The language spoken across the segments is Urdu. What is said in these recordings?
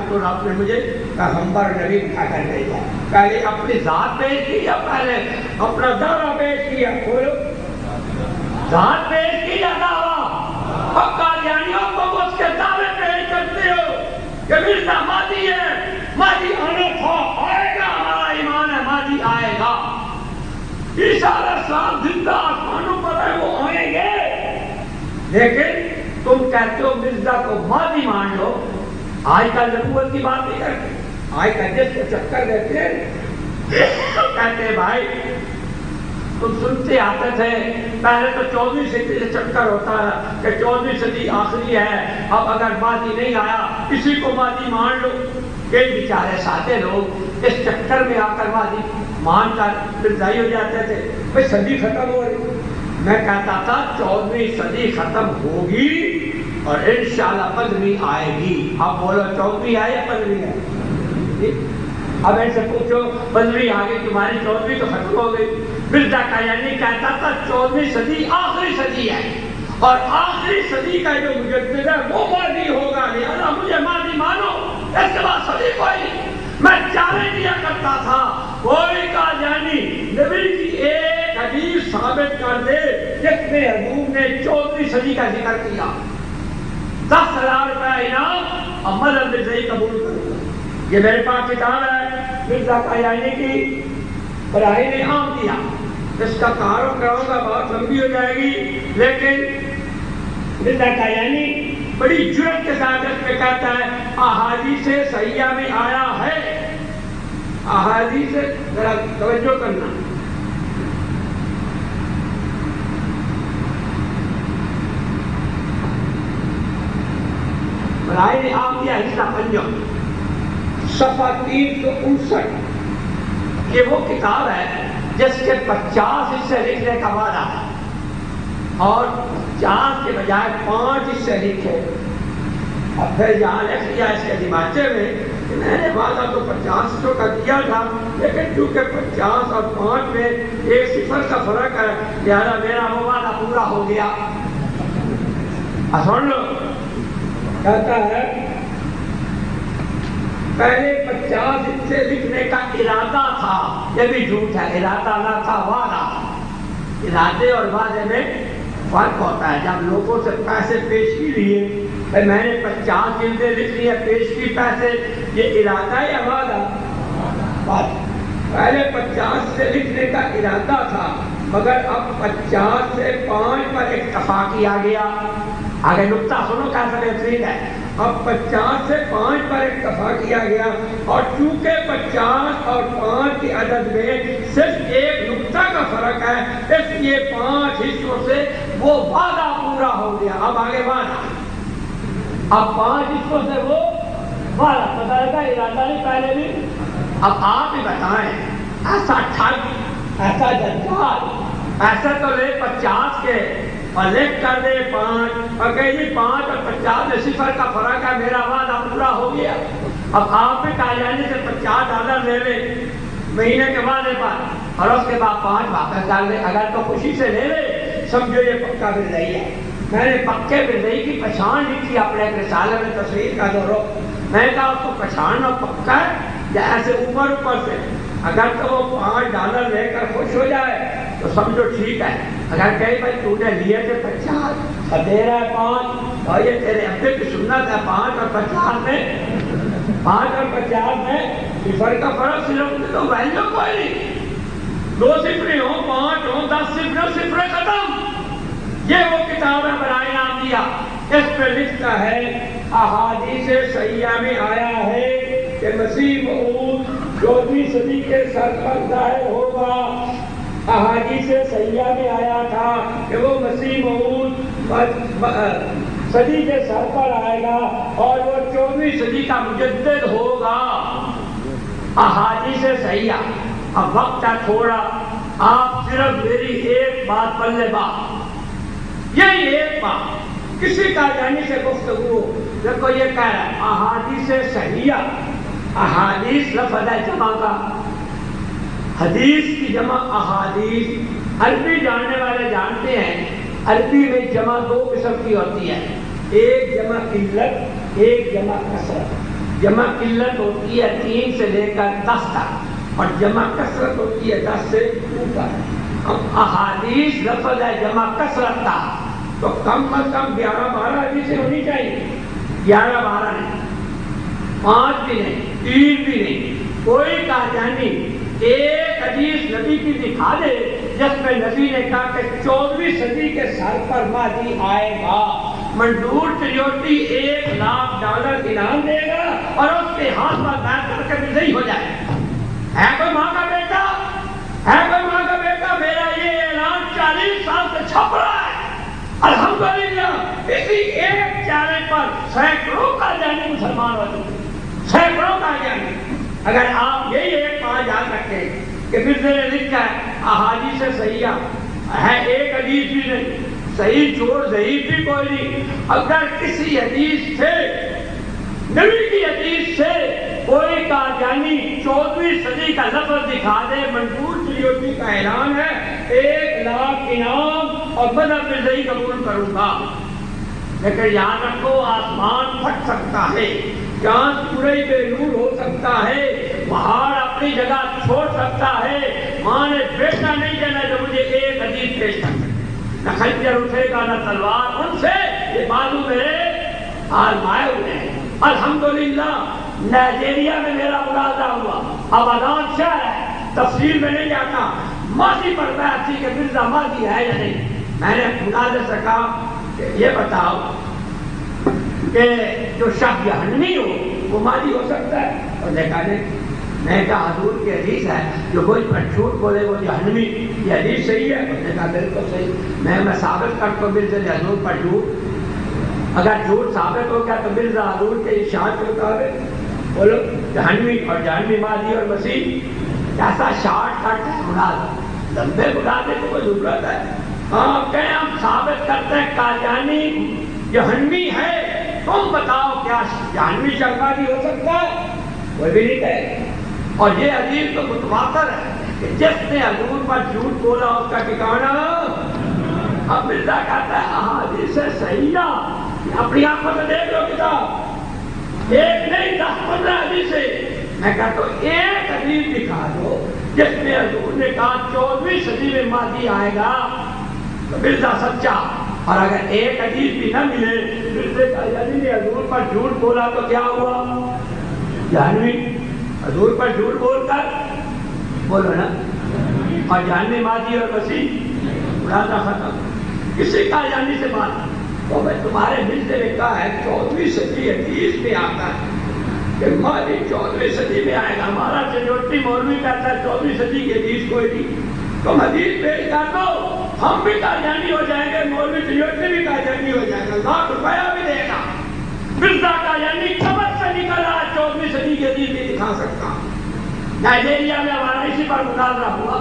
تو رب نے مجھے پیغمبر نبی اٹھا کر بھیجا. پہلے اپنی ذات پیش کی یا پہلے اپنا دعویٰ پیش کیا؟ بولو. ذات پیش کی یا دعویٰ؟ اب قادیانیوں کو اس کے دعوے پیش کرتے ہو کہ مرزا مہدی ہے، مہدی آنا تھا، آئے گا، ہمارا ایمان ہے مہدی آئے گا. عیسیٰ علیہ السلام زندہ آسمانوں پر ہے، وہ آئیں گے. لیکن تم کہتے ہو مرزا کو مہدی مان لو. آج کل نبوت کی بات نہیں کرتے، آج کل جس کو چکر دیتے ہیں کہتے ہیں بھائی تم سنتے آتے تھے پہلے تو 14ویں صدی سے چکر ہوتا ہے کہ 14ویں صدی آخری ہے، اب اگر مہدی نہیں آیا کسی کو مہدی مان لو. یہ بیچارے سادے لوگ اس چکر میں آ کر مہدی مان کر مرزائی ہو جاتے تھے. بھائی صدی ختم ہو رہی. میں کہتا تھا 14ویں صدی ختم ہوگی اور انشاءاللہ 15ویں آئے گی. اب بولو 14ویں ہے یا 15ویں ہے؟ اب ایسے پوچھو 15ویں آگے تمہاری 14ویں تو ختم ہو گئی. مرزا قادیانی کہتا تھا 14ویں صدی آخری صدی ہے اور آخری صدی کا جو مجدد ہے وہ مہدی ہوگا، لہذا مجھے مہدی مانو، اس کے بعد صدی کوئی. میں چیلنج دیا کرتا تھا کوئی قادیانی نبی کی ایک حدیث ثابت کر دے جس میں حضور نے 14ویں صدی کا ذکر کیا. 10,000 روپے انعام اور مذہب مرزائی قبول کروں گا. یہ میرے پاس کتاب ہے مرزا قادیانی کی، براہ نے عام دیا. اس کا تعارف کراؤں گا، بہت لمبی ہو جائے گی، لیکن مرزا قادیانی بڑی جرأت کے ساتھ اس پہ کہتا ہے احادیث صحیحہ میں آیا ہے. احادیث ذرا توجہ کرنا. برائے نے عام دیا حصہ 5 صفحہ 359. یہ وہ کتاب ہے جس کے 50 حصے لکھنے کا وعدہ ہے اور 50 کے بجائے 5 حصے لکھے. اب پھر یہاں لکھ لیا اس کے دماغے میں کہ میں نے وعدہ تو 50 حصوں کا دیا تھا، لیکن چونکہ 50 اور 5 میں 1 صفر کا فرق ہے لہذا میرا وہ وعدہ پورا ہو گیا. سن لو، کہتا ہے پہلے 50 حصے لکھنے کا ارادہ تھا. یہ بھی جھوٹ ہے، ارادہ نہ تھا، وعدہ. ارادے اور وعدے میں فرق ہوتا ہے. جب لوگوں سے پیسے پیشگی لیے میں نے 50 جلدیں لکھ لی ہے پیشگی پیسے، یہ ارادہ یا وعدہ؟ پہلے 50 سے لکھنے کا ارادہ تھا مگر اب 50 سے 5 پر اکتفا کیا گیا. آگے نقطہ سنو کیسا بہترین ہے. اب 50 سے 5 پر اکتفا کیا گیا اور چونکہ 50 اور 5 کی عدد میں صرف ایک نقطہ کا فرق ہے اس لیے 5 حصوں سے وہ وعدہ پورا ہو گیا. اب آگے وعدہ، اب 5 حصوں سے وہ وعدہ پتا لگا، ارادہ نہیں پہلے بھی. اب آپ ہی بتائیں ایسا ٹھگ، ایسا دجال ایسا تو لے 50 کے اور لکھ کر دے 5 اور کہ جی 5 اور 50 میں صفر کا فرق ہے، میرا وعدہ پورا ہو گیا. اب آپ بھی قادیانی سے $50 لے لے مہینے کے وعدے پر اور اس کے بعد 5 واپس ڈال دے. اگر تو خوشی سے لے لے سمجھو یہ پکا مرزائی ہے. میں نے پکے مرزائی کی پہچان لکھی اپنے ایک رسالے میں تصویر کا دورو. میں نے کہا اس کو پہچاننا پکا ہے یا ایسے اوپر سے. اگر تو وہ $5 لے کر خوش ہو جائے تو سمجھو ٹھیک ہے. اگر کہیں بھائی تو نے لیے تھے 50 اور دے رہا ہے 5 اور یہ تیرے ابے کی سنت ہے 5 اور 50 میں 5 اور 50 میں صفر کا فرق صرف تو ویلیو کوئی نہیں. 2 صفریں ہوں 5 ہوں 10 صفریں صفریں ختم. یہ وہ کتاب ہے برائے نام دیا. اس پہ لکھتا ہے احادیث صحیحہ میں آیا ہے کہ مسیح موعود 14ویں صدی کے سر پر ظاہر ہوگا. احادیث صحیحہ میں آیا تھا کہ وہ مسیح موعود صدی کے سر پر آئے گا اور وہ 14ویں صدی کا مجدد ہوگا. احادیث صحیحہ. اب وقت ہے تھوڑا، آپ صرف میری ایک بات پلے بات، یہی ایک بات کسی قادیانی سے گفتگو. دیکھو یہ کہہ رہا ہے احادیث صحیحہ. احادیث لفظ ہے جمع کا، حدیث کی جمع احادیث. عربی جاننے والے جانتے ہیں عربی میں جمع 2 قسم کی ہوتی ہے، ایک جمع قلت، ایک جمع کثرت. جمع قلت ہوتی ہے 3 سے لے کر 10 تک اور جمع کثرت ہوتی ہے 10 سے اوپر۔ اب احادیث لفظ ہے جمع کثرت کا تو کم از کم 11-12 حدیثیں ہونی چاہیے، 11-12 نہیں، 5 بھی نہیں، 3 بھی نہیں۔ کوئی قادیانی ایک حدیث نبی کی دکھا دے جس میں نبی نے کہا کہ 14ویں صدی کے سر پر مہدی آئے گا، منظور چریوٹی $1,00,000 انعام دے گا اور اس کے ہاتھ پر بیٹھ کر کے بھی ہو جائے۔ ہے کوئی ماں کا بیٹا، ہے کوئی ماں کا بیٹا، میرا یہ اعلان 40 سال سے چھپ رہا ہے، الحمدللہ اسی ایک چارے پر سینکڑوں قادیانی مسلمان ہو چکے، سینکڑوں قادیانی۔ اگر آپ یہی ایک بات یاد رکھیں کہ مرزا نے لکھا ہے احادیث صحیحہ ہے، ایک حدیث بھی نہیں، صحیح چھوڑ ضعیف بھی کوئی نہیں۔ اگر کسی حدیث سے، نبی کی حدیث سے کوئی قادیانی 14ویں صدی کا لفظ دکھا دے، منظور چریوٹی کا اعلان ہے 1,00,000 انعام اور مذہب مرزائی قبول کروں گا۔ لیکن یاد رکھو آسمان پھٹ سکتا ہے، چاند پورے بے نور ہو سکتا ہے، پہاڑ اپنی جگہ چھوڑ سکتا ہے، ماں نے بیٹا نہیں دینا جو مجھے ایک حدیث پیش کر سکے، نہ خنجر اٹھے گا نہ تلوار، ان سے یہ بازو میرے آزمائے ہوئے ہیں۔ الحمدللہ نائجیریا میں میرا مناظرہ ہوا، آبادان شہر ہے، تفصیل میں نہیں جاتا، ماضی پر بحث تھی کہ مرزا مہدی ہے یا نہیں۔ میں نے مناظر سے کہا کہ یہ بتاؤ کہ جو شخص جہنمی ہو وہ مہدی ہو سکتا ہے؟ اور دیکھا نہیں، میں کہا حضور کی حدیث ہے جو کوئی پر جھوٹ بولے وہ جہنمی، یہ حدیث صحیح ہے؟ اور دیکھا بالکل صحیح۔ میں ثابت کرتا ہوں مرزا حضور پر جھوٹ، اگر جھوٹ ثابت ہو گیا تو مرزا حضور کے ارشاد کے مطابق بولو جہنمی اور جہنمی مہدی اور مسیح، ایسا شارٹ کٹ ہے مناظر، لمبے مناظر کی کوئی ضرورت ہے؟ ہاں کہیں ہم ثابت کرتے ہیں قادیانی جہنمی ہے، تم بتاؤ کیا جہنمی شرما بھی ہو سکتا ہے؟ کوئی بھی نہیں کہے۔ اور یہ حدیث تو متواتر ہے کہ جس نے حضور پر جھوٹ بولا اس کا ٹھکانا، اب مرزا کہتا ہے احادیث صحیحہ، اپنی آنکھوں سے دیکھ لو کتاب، ایک نہیں 10-15 حدیثیں۔ میں کہتا ہوں ایک حدیث دکھا دو جس میں حضور نے کہا 14ویں صدی میں مہدی آئے گا تو مرزا سچا، اور اگر ایک حدیث بھی نہ ملے، مرزا قادیانی نے حضور پر جھوٹ بولا تو کیا ہوا؟ جہنمی۔ حضور پر جھوٹ بول کر بولو نا، اور جہنمی مہدی اور مسیح، مناظرہ ختم۔ کسی قادیانی سے بات تو میں تمہارے مرزا نے کہا ہے 14ویں صدی حدیث میں آتا ہے کہ مہدی 14ویں صدی میں آئے گا، ہمارا چریوٹی مولوی کہتا ہے 14ویں صدی کی حدیث کوئی نہیں، تم حدیث پیش کر دو، ہم بھی قادیانی ہو جائیں گے، مولوی چریوٹی بھی قادیانی ہو جائے گا، $1,00,000 بھی دے گا۔ مرزا قادیانی کمر سے نکلا 14ویں صدی کی حدیث نہیں دکھا سکتا۔ نائجیریا میں ہمارا اسی پر مناظرہ ہوا،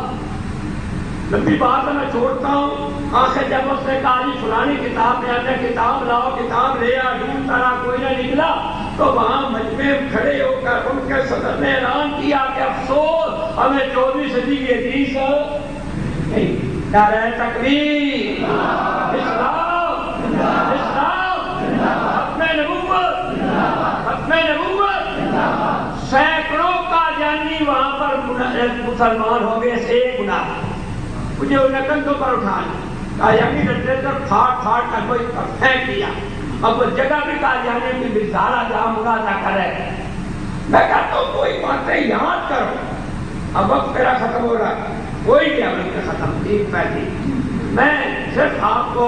لمبی بات میں چھوڑتا ہوں، آخر جب اس نے کہا جی فلانی کتاب میں آتا ہے، کتاب لاؤ، کتاب لے آ، ڈھونڈتا رہا کوئی نہ نکلا، تو وہاں مجمع میں کھڑے ہو کر ان کے صدر نے اعلان کیا کہ افسوس ہمیں 14ویں صدی کی حدیث نہیں۔ نعرہ تکبیر، اسلام، اسلام، ختم نبوت، ختم نبوت۔ سینکڑوں قادیانی وہاں پر مسلمان ہو گئے، ایک گناہ مجھے انہیں کندھوں پر اٹھانا، قادیانی ڈنڈے سے پھاڑ کر کوئی پھینک دیا۔ اب وہ جگہ بھی قادیانی کی مثال جہاں مناظرہ کرے، میں کہتا ہوں کوئی باتیں یاد کرو، اب وقت میرا ختم ہو رہا ہے، کوئی بھی عمل کا ختم نہیں پہلی، میں صرف آپ کو